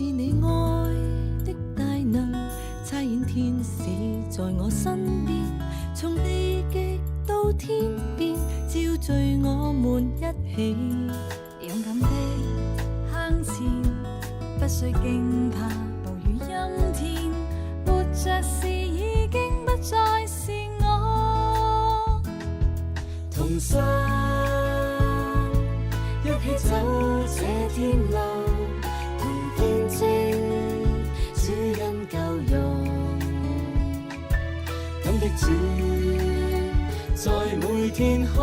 是你愛的大能，差遣天使在我身邊，從地極到天邊，召聚我們一起，勇敢的向前，不需驚怕暴雨陰天，活着時已經不再是我，同心一起走這天路，同見證主恩救贖，感激主在每天看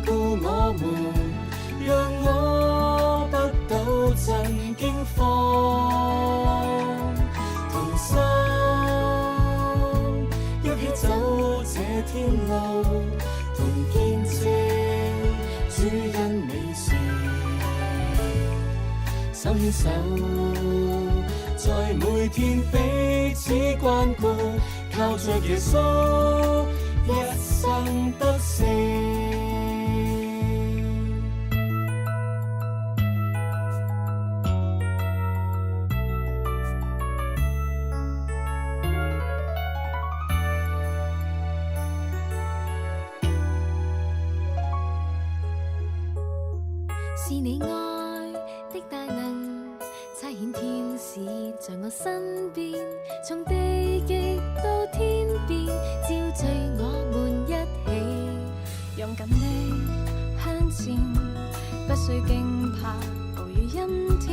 顧我們，讓我得到震驚慌，同心一起走這天路，同見證主恩美事，手牽手在每天彼此關顧，靠着耶穌一生得勝。是你愛的大能，差遣天使在我身邊，從地極到天邊，召聚我們一起，勇敢的向前，不需驚怕暴雨陰天，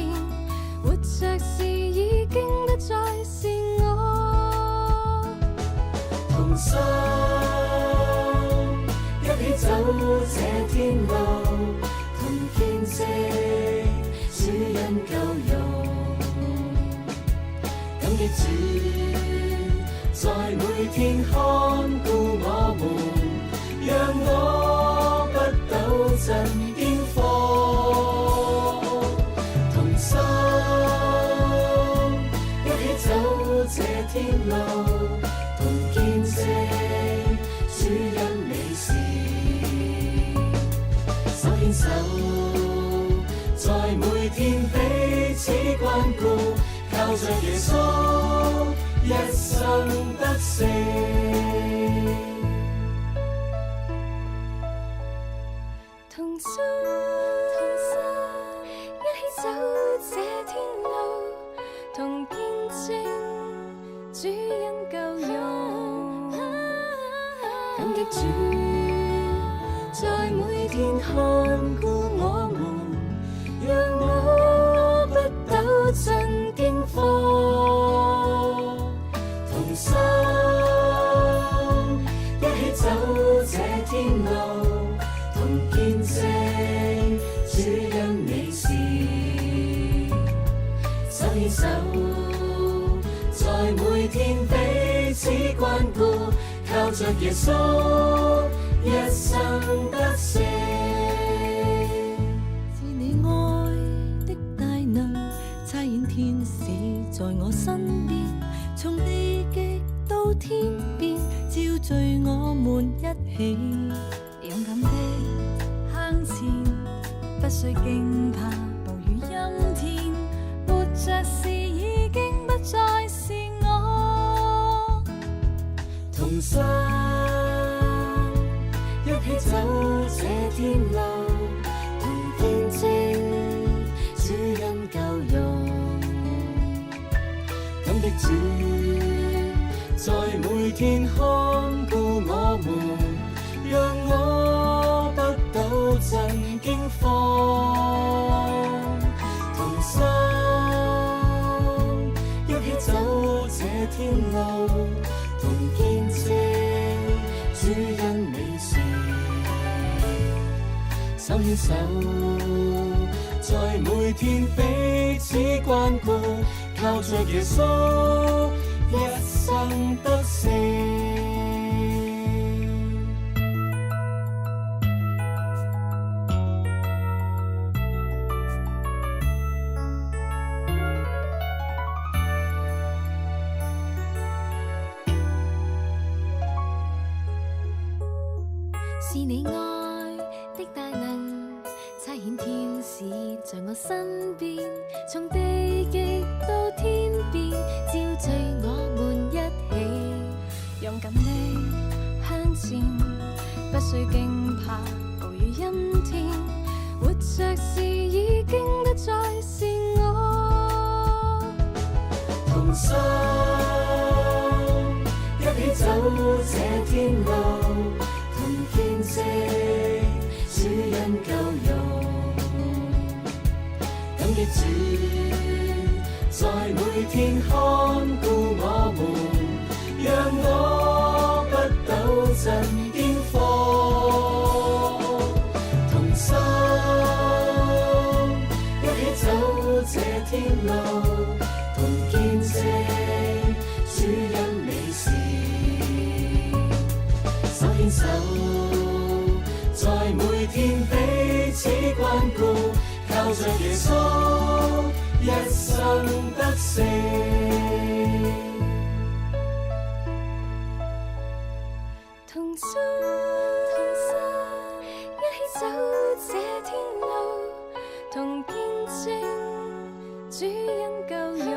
活着時已經不再是我，同心一起走這天路，同見證主恩救贖，感激主在每天看顧我們，讓我不抖震驚慌，同心一起走這天路，同見證主恩美事，手牽手在每天彼此關顧，靠着耶穌一生得勝，同心一起走這天路，同見證主恩救贖，感激主在每天看顧我們，讓我不抖震驚慌，同心一起走這天路，同見證主恩美事，手牽手在每天彼此關顧，靠着耶穌一生得勝。是你愛的大能，差遣天使在我身邊，從地極到天邊，召聚我們一起，勇敢的向前，不需驚怕暴雨陰天，活着時已經不再是我，同心一起走這天路，同見證主恩救贖，感激主在每天看顧我們，讓我不抖震驚慌，同心一起走這天路，同見證主恩美事，手牽手在每天彼此關顧，靠着耶穌一生得勝。是你愛的大能，差遣天使在我身邊，從地極到天邊，照聚我們一起，勇敢的向前，不需驚怕暴雨陰天，活着時已經不再是我。同心一起走這天路，同見證主恩夠用，感激主在每天看顧我們，讓我不抖震驚慌。同心一起走這天路，同見證主恩美事，手牽手，在每天彼此關顧，靠着耶穌一生得勝。同心一起走這天路，同見證主恩夠用，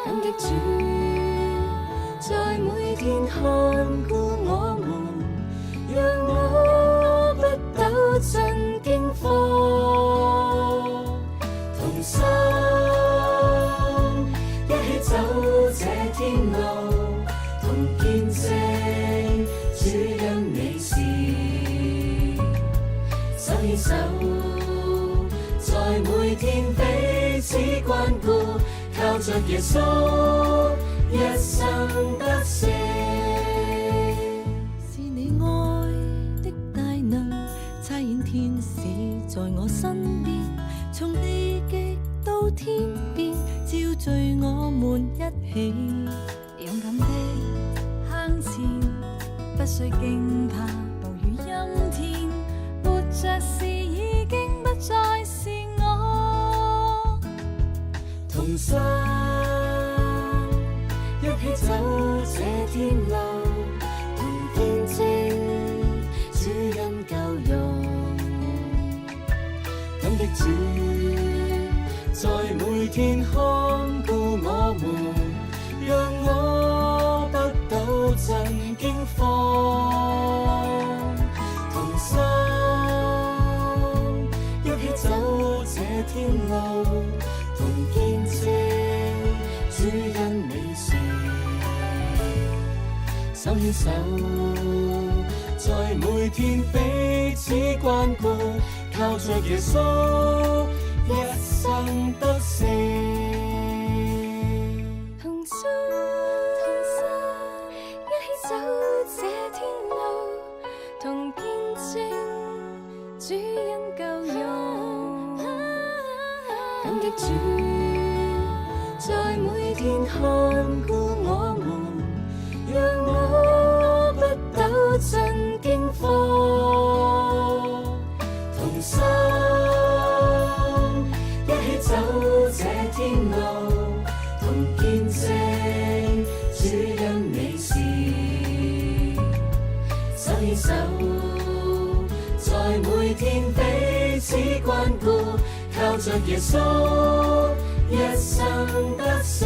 感激主在每天看顧我們，讓我不抖震驚慌。同心一起走這天路，同見證主恩美事，手牽手，在每天彼此關顧，靠着耶穌一生得勝。是你愛的大能，差遣天使在我身邊，從地極到天邊，照聚我們一起，勇敢的向前，不需驚怕暴雨陰天，活着時已經不再是我。同心一起走這天路，同見證主恩夠用，感激主在每天看顧我們，讓我不抖震驚慌。同心一起走這天路，同見證主恩美事，手牽手，在每天彼此關顧，靠着耶穌一生得勝。同心一起走這天路，同見證主恩夠用，感激主在每天看顧我們，讓我不抖震驚慌。同心一起走這天路，同見證主恩美事，手牽手，在每天彼此關顧，靠着耶穌一生得勝。